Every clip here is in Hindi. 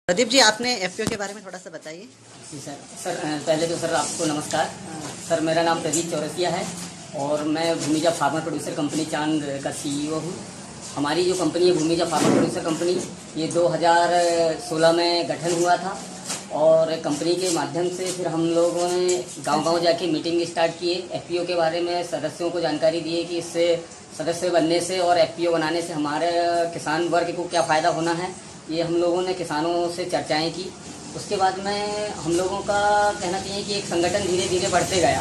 प्रदीप जी, आपने एफपीओ के बारे में थोड़ा सा बताइए। जी सर पहले तो सर आपको नमस्कार। सर मेरा नाम प्रदीप चौरसिया है और मैं भूमिजा फार्मर प्रोड्यूसर कंपनी चांद का सीईओ हूँ। हमारी जो कंपनी है भूमिजा फार्मर प्रोड्यूसर कंपनी, ये 2016 में गठन हुआ था और कंपनी के माध्यम से फिर हम लोगों ने गांव-गांव जाके मीटिंग स्टार्ट किए। एफपीओ के बारे में सदस्यों को जानकारी दिए कि इससे सदस्य बनने से और एफपीओ बनाने से हमारे किसान वर्ग को क्या फ़ायदा होना है, ये हम लोगों ने किसानों से चर्चाएं की। उसके बाद में हम लोगों का कहना चाहिए कि एक संगठन धीरे धीरे बढ़ते गया।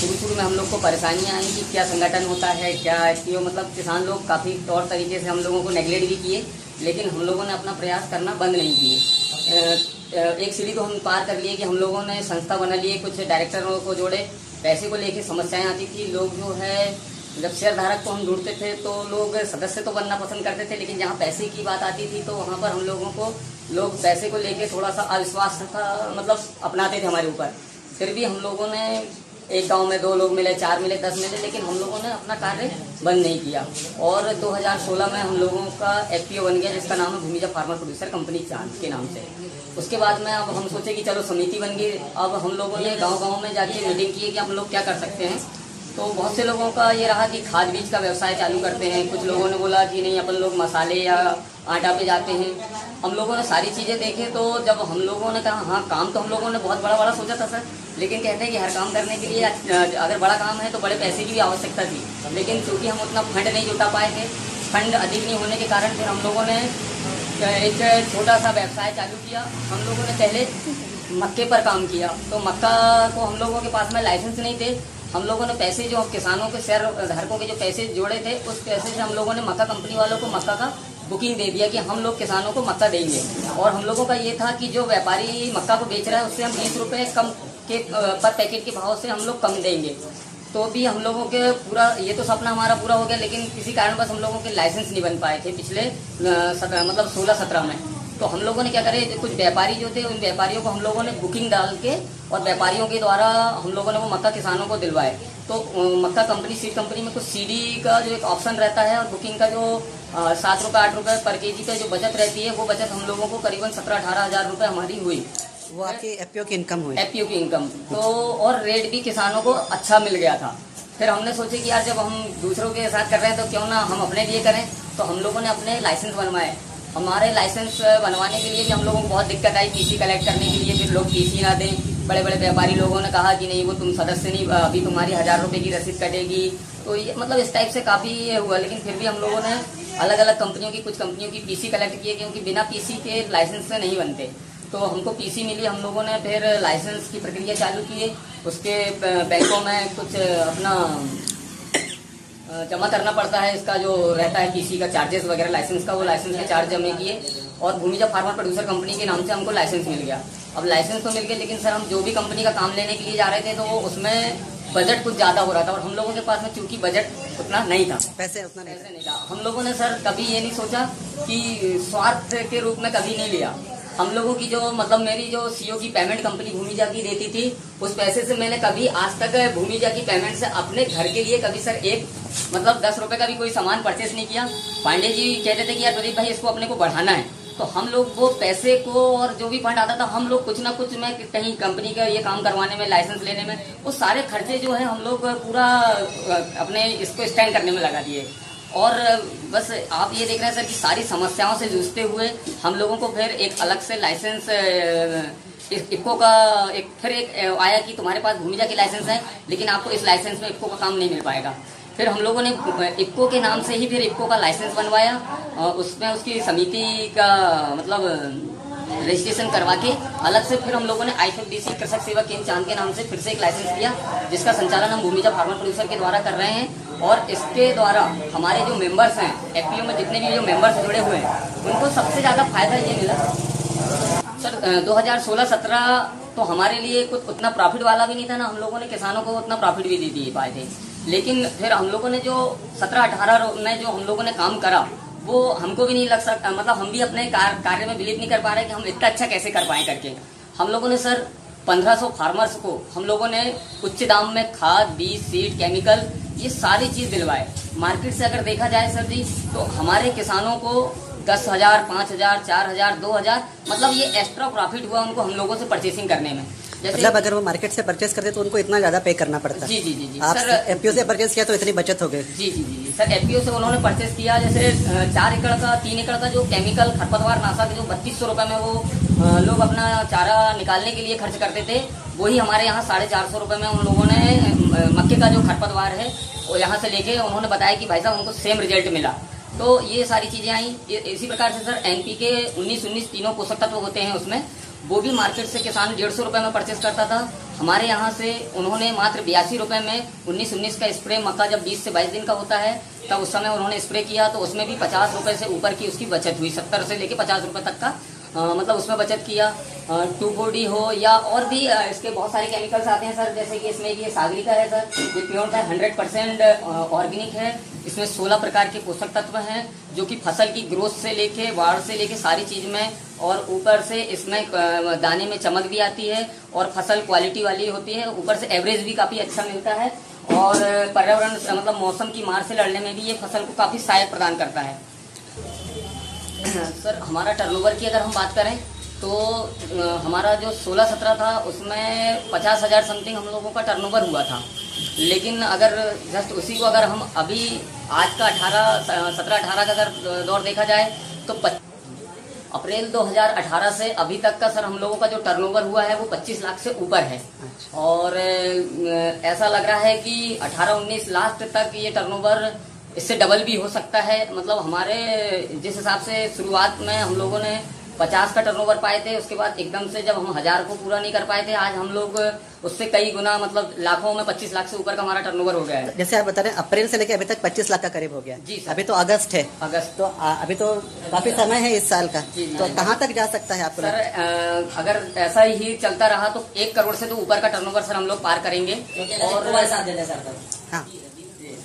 शुरू में हम लोग को परेशानियां आई कि क्या संगठन होता है, क्या एफपीओ, मतलब किसान लोग काफ़ी तौर तरीके से हम लोगों को नेगलेक्ट भी किए, लेकिन हम लोगों ने अपना प्रयास करना बंद नहीं किए। एक सीढ़ी तो हम पार कर लिए कि हम लोगों ने संस्था बना लिए, कुछ डायरेक्टरों को जोड़े। पैसे को लेके समस्याएं आती थी, लोग जो है जब शेयर धारक को हम ढूंढते थे तो लोग सदस्य तो बनना पसंद करते थे, लेकिन जहाँ पैसे की बात आती थी तो वहाँ पर हम लोगों को लोग पैसे को लेके थोड़ा सा अविश्वास था, मतलब अपनाते थे हमारे ऊपर। फिर भी हम लोगों ने एक गांव में 2 लोग मिले, 4 मिले, 10 मिले, लेकिन हम लोगों ने अपना कार्य बंद नहीं किया और 2016 में हम लोगों का एफपीओ बन गया, जिसका नाम है भूमिजा फार्मर प्रोड्यूसर कंपनी चांद के नाम से। उसके बाद में अब हम सोचे कि चलो समिति बन गई। अब हम लोगों ने गाँव में जाके मीटिंग की कि हम लोग क्या कर सकते हैं। तो बहुत से लोगों का ये रहा कि खाद बीज का व्यवसाय चालू करते हैं। कुछ लोगों ने बोला कि नहीं, अपन लोग मसाले या आटा पे जाते हैं। हम लोगों ने सारी चीज़ें देखे तो जब हम लोगों ने कहा हाँ, काम तो हम लोगों ने बहुत बड़ा बड़ा सोचा था सर, लेकिन कहते हैं कि हर काम करने के लिए अगर बड़ा काम है तो बड़े पैसे की भी आवश्यकता थी, लेकिन क्योंकि हम उतना फंड नहीं जुटा पाए थे, फंड अधिक नहीं होने के कारण फिर हम लोगों ने एक छोटा सा व्यवसाय चालू किया। हम लोगों ने पहले मक्के पर काम किया, तो मक्का को हम लोगों के पास में लाइसेंस नहीं थे। हम लोगों ने पैसे जो किसानों के शेयर धारकों के जो पैसे जोड़े थे, उस पैसे से हम लोगों ने मक्का कंपनी वालों को मक्का का बुकिंग दे दिया कि हम लोग किसानों को मक्का देंगे। और हम लोगों का ये था कि जो व्यापारी मक्का को बेच रहा है उससे हम 20 रुपये कम के पर पैकेट के भाव से हम लोग कम देंगे। तो भी हम लोगों के पूरा ये तो सपना हमारा पूरा हो गया, लेकिन किसी कारणवश हम लोगों के लाइसेंस नहीं बन पाए थे पिछले मतलब 16-17 में। तो हम लोगों ने क्या करे, कुछ व्यापारी जो थे उन व्यापारियों को हम लोगों ने बुकिंग डाल के और व्यापारियों के द्वारा हम लोगों ने वो मक्का किसानों को दिलवाए। तो मक्का कंपनी सीड कंपनी में कुछ सीडी का जो एक ऑप्शन रहता है और बुकिंग का जो 7 रुपये 8 रुपये पर केजी का जो बचत रहती है, वो बचत हम लोगों को करीबन 17-18 हज़ार रुपये हमारी हुई। वो आपकी एफपीओ की इनकम हुई? एफपीओ की इनकम। तो और रेट भी किसानों को अच्छा मिल गया था। फिर हमने सोचे कि यार जब हम दूसरों के साथ कर रहे हैं तो क्यों ना हम अपने लिए करें। तो हम लोगों ने अपने लाइसेंस बनवाए। हमारे लाइसेंस बनवाने के लिए भी हम लोगों को बहुत दिक्कत आई, पीसी कलेक्ट करने के लिए। फिर लोग पीसी ना दें। बड़े बड़े व्यापारी लोगों ने कहा कि नहीं, वो तुम सदस्य नहीं, अभी तुम्हारी 1000 रुपये की रसीद कटेगी। तो ये मतलब इस टाइप से काफ़ी ये हुआ, लेकिन फिर भी हम लोगों ने अलग अलग कंपनियों की, कुछ कंपनियों की पीसी कलेक्ट किए, क्योंकि बिना पीसी के लाइसेंस से नहीं बनते। तो हमको पीसी मिली। हम लोगों ने फिर लाइसेंस की प्रक्रिया चालू किए। उसके बैंकों में कुछ अपना जमा करना पड़ता है, इसका जो रहता है पीसी का चार्जेस वगैरह लाइसेंस का, वो लाइसेंस के चार्ज जमा किए और भूमिजा फार्मर प्रोड्यूसर कंपनी के नाम से हमको लाइसेंस मिल गया। अब लाइसेंस तो मिल गया, लेकिन सर हम जो भी कंपनी का काम लेने के लिए जा रहे थे तो वो उसमें बजट कुछ ज़्यादा हो रहा था और हम लोगों के पास में चूँकि बजट उतना नहीं था, पैसे उतना नहीं था। हम लोगों ने सर कभी ये नहीं सोचा कि स्वार्थ के रूप में कभी नहीं लिया। हम लोगों की जो मतलब मेरी जो सीओ की पेमेंट कंपनी भूमिजा की देती थी, उस पैसे से मैंने कभी आज तक भूमिजा की पेमेंट से अपने घर के लिए कभी सर एक मतलब 10 रुपये का भी कोई सामान परचेस नहीं किया। पांडे जी कहते थे कि यार प्रदीप भाई इसको अपने को बढ़ाना है, तो हम लोग वो पैसे को और जो भी फंड आता था हम लोग कुछ ना कुछ में कहीं कंपनी का ये काम करवाने में, लाइसेंस लेने में, वो सारे खर्चे जो है हम लोग पूरा अपने इसको स्टैंड करने में लगा दिए। और बस आप ये देख रहे हैं सर कि सारी समस्याओं से जूझते हुए हम लोगों को फिर एक अलग से लाइसेंस इफ्को का फिर एक आया कि तुम्हारे पास भूमिजा की लाइसेंस है, लेकिन आपको इस लाइसेंस में इफ्को का काम नहीं मिल पाएगा। फिर हम लोगों ने इफ्को के नाम से ही फिर इफ्को का लाइसेंस बनवाया, उसमें उसकी समिति का मतलब रजिस्ट्रेशन करवा के अलग से फिर हम लोगों ने IFFDC कृषक सेवा केंद्र चांद के नाम से फिर से एक लाइसेंस लिया, जिसका संचालन हम भूमिजा फार्मर प्रोड्यूसर के द्वारा कर रहे हैं। और इसके द्वारा हमारे जो मेंबर्स हैं, एफपीओ में जितने भी जो मेंबर्स जुड़े हुए हैं, उनको सबसे ज़्यादा फायदा ये मिला सर 2016-17 तो हमारे लिए कुछ उतना प्रॉफिट वाला भी नहीं था ना, हम लोगों ने किसानों को उतना प्रॉफिट भी दे पाए थे। लेकिन फिर हम लोगों ने जो 17-18 में जो हम लोगों ने काम करा, वो हमको भी नहीं लग सकता, मतलब हम भी अपने कार्य में बिलीव नहीं कर पा रहे कि हम इतना अच्छा कैसे कर पाए करके। हम लोगों ने सर 1500 फार्मर्स को हम लोगों ने उच्च दाम में खाद, बीज, सीड, केमिकल, ये सारी चीज़ दिलवाए। मार्केट से अगर देखा जाए सर जी, तो हमारे किसानों को 10,000, 5,000, 4,000, 2,000, मतलब ये एक्स्ट्रा प्रॉफिट हुआ उनको हम लोगों से परचेसिंग करने में। जैसे मतलब अगर वो मार्केट से परचेस करते तो उनको इतना ज़्यादा पे करना पड़ता है। जी जी जी जी आप सर, एफपीओ से परचेस किया तो इतनी बचत हो गई। जी जी जी जी सर, एफपीओ से उन्होंने परचेस किया। जैसे 4 एकड़ का 3 एकड़ का जो केमिकल खरपतवार नाशक जो 3200 रुपये में वो लोग अपना चारा निकालने के लिए खर्च करते थे, वही हमारे यहाँ 450 रुपये में उन लोगों ने मक्के का जो खरपतवार है वो यहाँ से लेके उन्होंने बताया कि भाई साहब उनको सेम रिजल्ट मिला। तो ये सारी चीज़ें आई। इसी प्रकार से सर एनपीके 19-19 तीनों पोषक तत्व होते हैं उसमें, वो भी मार्केट से किसान 150 रुपये में परचेस करता था। हमारे यहाँ से उन्होंने मात्र 82 रुपये में 19-19 का स्प्रे, मक्का जब 20 से 22 दिन का होता है तब उस समय उन्होंने स्प्रे किया, तो उसमें भी 50 रुपये से ऊपर की उसकी बचत हुई। 70 से लेके 50 रुपये तक का मतलब उसमें बचत किया। 2,4-D हो या और भी इसके बहुत सारे केमिकल्स आते हैं सर, जैसे कि इसमें ये सागरी का है सर, ये प्योर का 100% ऑर्गेनिक है। इसमें 16 प्रकार के पोषक तत्व हैं जो कि फसल की ग्रोथ से लेके बाढ़ से लेके सारी चीज में, और ऊपर से इसमें दाने में चमक भी आती है और फसल क्वालिटी वाली होती है। ऊपर से एवरेज भी काफी अच्छा मिलता है और पर्यावरण मतलब मौसम की मार से लड़ने में भी ये फसल को काफी सहायक प्रदान करता है। सर हमारा टर्नओवर की अगर हम बात करें तो हमारा जो 16-17 था उसमें 50,000 समथिंग हम लोगों का टर्नओवर हुआ था। लेकिन अगर जस्ट उसी को अगर हम अभी आज का 17-18 का अगर दौर देखा जाए तो अप्रैल 2018 से अभी तक का सर हम लोगों का जो टर्नओवर हुआ है वो 25 लाख से ऊपर है। और ऐसा लग रहा है कि 18-19 लास्ट तक ये टर्नओवर इससे डबल भी हो सकता है। मतलब हमारे जिस हिसाब से शुरुआत में हम लोगों ने 50 का टर्नओवर पाए थे, उसके बाद एकदम से जब हम 1000 को पूरा नहीं कर पाए थे, आज हम लोग उससे कई गुना मतलब लाखों में 25 लाख से ऊपर का हमारा टर्नओवर हो गया है। जैसे आप बता रहे हैं अप्रैल से लेकर अभी तक 25 लाख का करीब हो गया। जी सर। अभी तो अगस्त है। अगस्त तो अभी तो काफी समय है इस साल का। तो कहाँ तक जा सकता है आपको? सर अगर ऐसा ही चलता रहा तो 1 करोड़ से तो ऊपर का टर्नओवर सर हम लोग पार करेंगे। और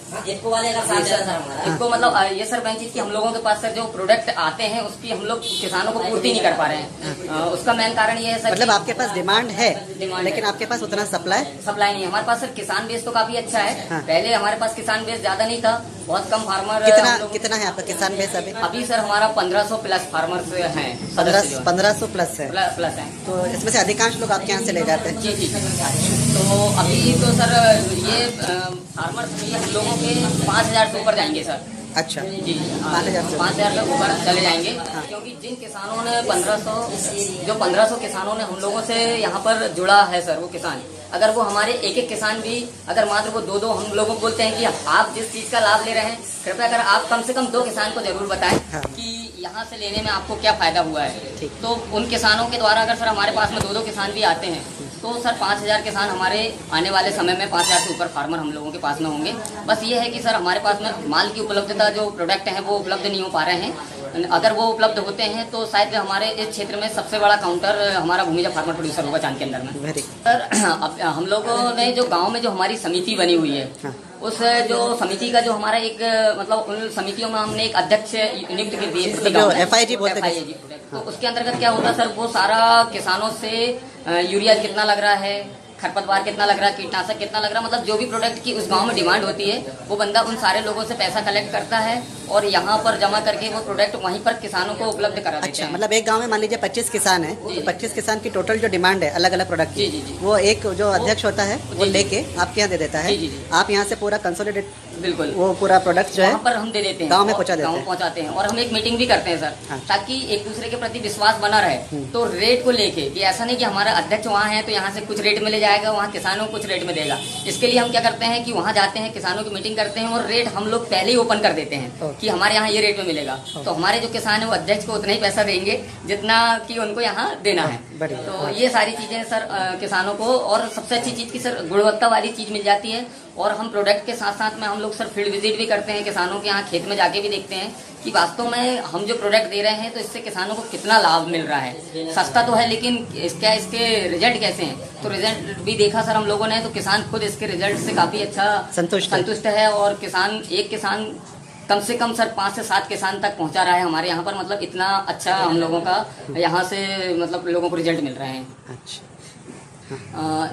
हाँ, इनको वाले का साथ सर हमारा इनको मतलब ये सर बैंक चीज की हम लोगों के पास सर जो प्रोडक्ट आते हैं उसकी हम लोग किसानों को पूर्ति नहीं कर पा रहे हैं। उसका मेन कारण ये है सर, मतलब आपके पास डिमांड है लेकिन आपके पास उतना सप्लाई नहीं है। हमारे पास सर किसान बेस तो काफी अच्छा है। हाँ। पहले हमारे पास किसान बेस ज्यादा नहीं था, बहुत कम फार्मर। कितना है आपका किसान बेस अभी? अभी सर हमारा 1500 प्लस फार्मर्स हैं। 1500 प्लस है। प्लस है। तो इसमें से अधिकांश लोग आपके यहाँ से ले जाते हैं? जी जी। तो अभी तो सर ये फार्मर्स भी हम लोगों के 5,000 से ऊपर जाएंगे सर। अच्छा जी 5,000 से ऊपर चले जाएंगे। क्योंकि जिन किसानों ने 1500 किसानों ने हम लोगों से यहाँ पर जुड़ा है सर, वो किसान अगर वो हमारे एक किसान भी अगर मात्र वो 2 हम लोगों को बोलते हैं कि आप जिस चीज का लाभ ले रहे हैं कृपया कर आप कम से कम 2 किसान को जरूर बताएं कि यहाँ से लेने में आपको क्या फायदा हुआ है। तो उन किसानों के द्वारा अगर सर हमारे पास में 2 किसान भी आते हैं तो सर 5,000 किसान हमारे आने वाले समय में 5,000 से ऊपर फार्मर हम लोगों के पास में होंगे। बस ये है कि सर हमारे पास में माल की उपलब्धता जो प्रोडक्ट है वो उपलब्ध नहीं हो पा रहे हैं। अगर वो उपलब्ध होते हैं तो शायद हमारे इस क्षेत्र में सबसे बड़ा काउंटर हमारा भूमिजा फार्मर प्रोड्यूसर होगा चांद के अंदर में। सर अब हम लोगों ने जो गाँव में जो हमारी समिति बनी हुई है उस जो समिति का जो हमारा एक मतलब उन समितियों में हमने एक अध्यक्ष नियुक्त कर दिए, FIG बोलते हैं। तो उसके अंतर्गत क्या होता है सर, वो सारा किसानों से यूरिया कितना लग रहा है, खरपतवार कितना लग रहा है, कीटनाशक कितना लग रहा है, मतलब जो भी प्रोडक्ट की उस गांव में डिमांड होती है वो बंदा उन सारे लोगों से पैसा कलेक्ट करता है और यहाँ पर जमा करके वो प्रोडक्ट वहीं पर किसानों को उपलब्ध करा देते हैं। मतलब एक गांव में मान लीजिए 25 किसान है तो 25 किसान की टोटल जो डिमांड है अलग अलग प्रोडक्ट की, वो एक जो अध्यक्ष होता है वो लेके आपके यहाँ दे देता है। आप यहाँ से पूरा कंसोलिडेट बिल्कुल वो पूरा प्रोडक्ट जो है वहाँ पर हम दे देते हैं, गाँव में पहुँचाते हैं। और हम एक मीटिंग भी करते हैं सर ताकि एक दूसरे के प्रति विश्वास बना रहे। तो रेट को लेके कि ऐसा नहीं कि हमारा अध्यक्ष वहाँ है तो यहाँ से कुछ रेट में ले जाएगा, वहाँ किसानों को कुछ रेट में देगा। इसके लिए हम क्या करते हैं कि वहाँ जाते हैं, किसानों की मीटिंग करते हैं और रेट हम लोग पहले ही ओपन कर देते हैं कि हमारे यहाँ ये रेट में मिलेगा। तो हमारे जो किसान है वो अध्यक्ष को उतना ही पैसा देंगे जितना कि उनको यहाँ देना है। तो ये सारी चीजें सर किसानों को, और सबसे अच्छी चीज की सर गुणवत्ता वाली चीज मिल जाती है। और हम प्रोडक्ट के साथ साथ में हम लोग सर फील्ड विजिट भी करते हैं, किसानों के यहाँ खेत में जाके भी देखते हैं कि वास्तव में हम जो प्रोडक्ट दे रहे हैं तो इससे किसानों को कितना लाभ मिल रहा है। सस्ता तो है लेकिन क्या इसके रिजल्ट कैसे हैं, तो रिजल्ट भी देखा सर हम लोगों ने, तो किसान खुद इसके रिजल्ट से काफी अच्छा संतुष्ट है। और एक किसान कम से कम सर 5 से 7 किसान तक पहुंचा रहा है हमारे यहाँ पर, मतलब इतना अच्छा हम लोगों का यहाँ से मतलब लोगों को रिजल्ट मिल रहे हैं।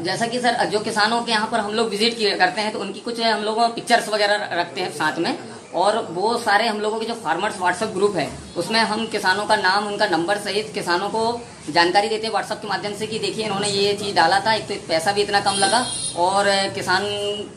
जैसा कि सर जो किसानों के यहाँ पर हम लोग विजिट करते हैं तो उनकी कुछ हम लोग पिक्चर्स वगैरह रखते हैं साथ में, और वो सारे हम लोगों के जो फार्मर्स व्हाट्सएप ग्रुप है उसमें हम किसानों का नाम, उनका नंबर सहित किसानों को जानकारी देते हैं व्हाट्सएप के माध्यम से कि देखिए इन्होंने ये चीज़ डाला था, एक तो पैसा भी इतना कम लगा और किसान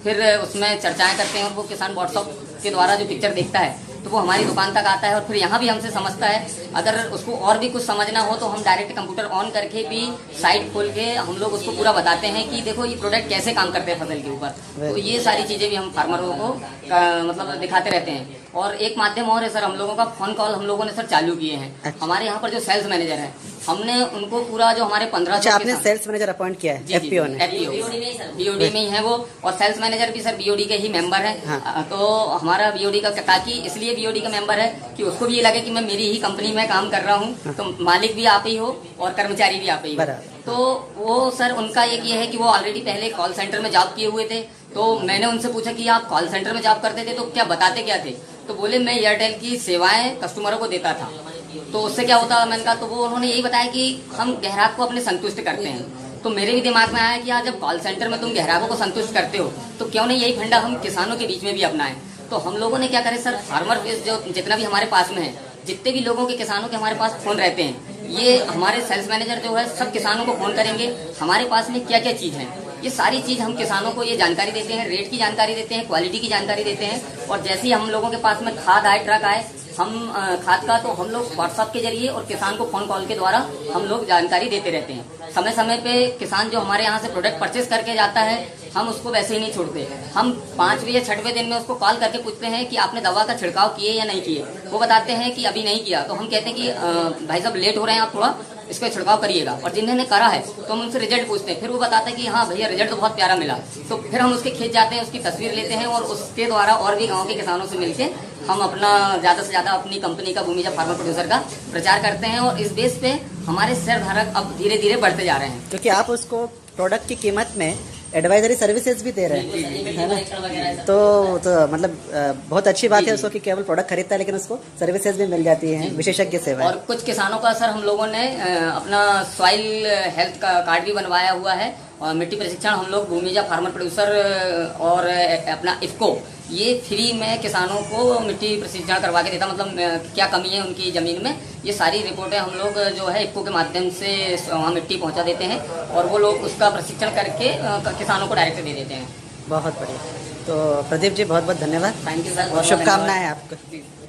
फिर उसमें चर्चाएं करते हैं और वो किसान व्हाट्सएप के द्वारा जो पिक्चर देखता है तो वो हमारी दुकान तक आता है और फिर यहाँ भी हमसे समझता है। अगर उसको और भी कुछ समझना हो तो हम डायरेक्ट कंप्यूटर ऑन करके भी साइट खोल के हम लोग उसको पूरा बताते हैं कि देखो ये प्रोडक्ट कैसे काम करते हैं फसल के ऊपर। तो ये सारी चीज़ें भी हम फार्मरों को मतलब दिखाते रहते हैं। और एक माध्यम और है सर, हम लोगों का फोन कॉल हम लोगों ने सर चालू किए हैं। हमारे यहाँ पर जो सेल्स मैनेजर है हमने उनको पूरा जो हमारे 1500 आपने सेल्स मैनेजर अपॉइंट किया है एफपीओ ने? बीओडी में ही है वो, और सेल्स मैनेजर भी सर बीओडी के ही मेंबर है। हाँ। तो हमारा बीओडी का, ताकि इसलिए बीओडी का मेंबर है कि उसको भी ये लगे कि मैं मेरी ही कंपनी में काम कर रहा हूँ, तो मालिक भी आप ही हो और कर्मचारी भी आप ही हो। तो वो सर उनका एक ये है कि वो ऑलरेडी पहले कॉल सेंटर में जॉब किए हुए थे। तो मैंने उनसे पूछा कि आप कॉल सेंटर में जॉब करते थे तो क्या बताते क्या थे, तो बोले मैं एयरटेल की सेवाएं कस्टमरों को देता था। तो उससे क्या होता मैंने कहा, तो वो उन्होंने यही बताया कि हम ग्राहक को अपने संतुष्ट करते हैं। तो मेरे भी दिमाग में आया कि यार जब कॉल सेंटर में तुम ग्राहकों को संतुष्ट करते हो तो क्यों नहीं यही फंडा हम किसानों के बीच में भी अपनाएं। तो हम लोगों ने क्या करे सर, फार्मर फेस जो जितना भी हमारे पास में है, जितने भी लोगों के किसानों के हमारे पास फोन रहते हैं, ये हमारे सेल्स मैनेजर जो है सब किसानों को फोन करेंगे हमारे पास में क्या क्या चीज़ है, ये सारी चीज़ हम किसानों को ये जानकारी देते हैं, रेट की जानकारी देते हैं, क्वालिटी की जानकारी देते हैं। और जैसे ही हम लोगों के पास में खाद आए, ट्रक आए, हम खाद का तो हम लोग व्हाट्सएप के जरिए और किसान को फोन कॉल के द्वारा हम लोग जानकारी देते रहते हैं। समय समय पे किसान जो हमारे यहाँ से प्रोडक्ट परचेस करके जाता है हम उसको वैसे ही नहीं छोड़ते। हम 5वें या 6वें दिन में उसको कॉल करके पूछते हैं कि आपने दवा का छिड़काव किए या नहीं किए। वो बताते हैं कि अभी नहीं किया। तो हम कहते हैं कि भाई साहब लेट हो रहे हैं, आप थोड़ा इसका छिड़काव करिएगा। और जिन्होंने करा है तो हम उनसे रिजल्ट पूछते हैं, फिर वो बताते हैं कि हाँ भैया रिजल्ट तो बहुत प्यारा मिला। तो फिर हम उसके खेत जाते हैं, उसकी तस्वीर लेते हैं और उसके द्वारा और भी गाँव के किसानों से मिलकर हम अपना ज़्यादा से ज़्यादा अपनी कंपनी का भूमिजा फार्मर प्रोड्यूसर का प्रचार करते हैं। और इस बेस पे हमारे शेयर धारक अब धीरे धीरे बढ़ते जा रहे हैं, क्योंकि आप उसको प्रोडक्ट की कीमत में एडवाइजरी सर्विसेज भी दे रहे हैं, है ना? तो मतलब बहुत अच्छी बात है उसको कि केवल प्रोडक्ट खरीदता है लेकिन उसको सर्विसेज भी मिल जाती हैं, विशेषज्ञ सेवा। और कुछ किसानों का सर हम लोगों ने अपना सॉइल हेल्थ का कार्ड भी बनवाया हुआ है। और मिट्टी प्रशिक्षण हम लोग भूमिजा फार्मर प्रोड्यूसर और अपना इफको ये फ्री में किसानों को मिट्टी प्रशिक्षण करवा के देता। मतलब क्या कमी है उनकी ज़मीन में, ये सारी रिपोर्टें हम लोग जो है इफको के माध्यम से वहाँ मिट्टी पहुँचा देते हैं और वो लोग उसका प्रशिक्षण करके किसानों को डायरेक्ट दे देते हैं। बहुत बढ़िया। तो प्रदीप जी बहुत बहुत धन्यवाद। थैंक यू सर, शुभकामनाएं आपको।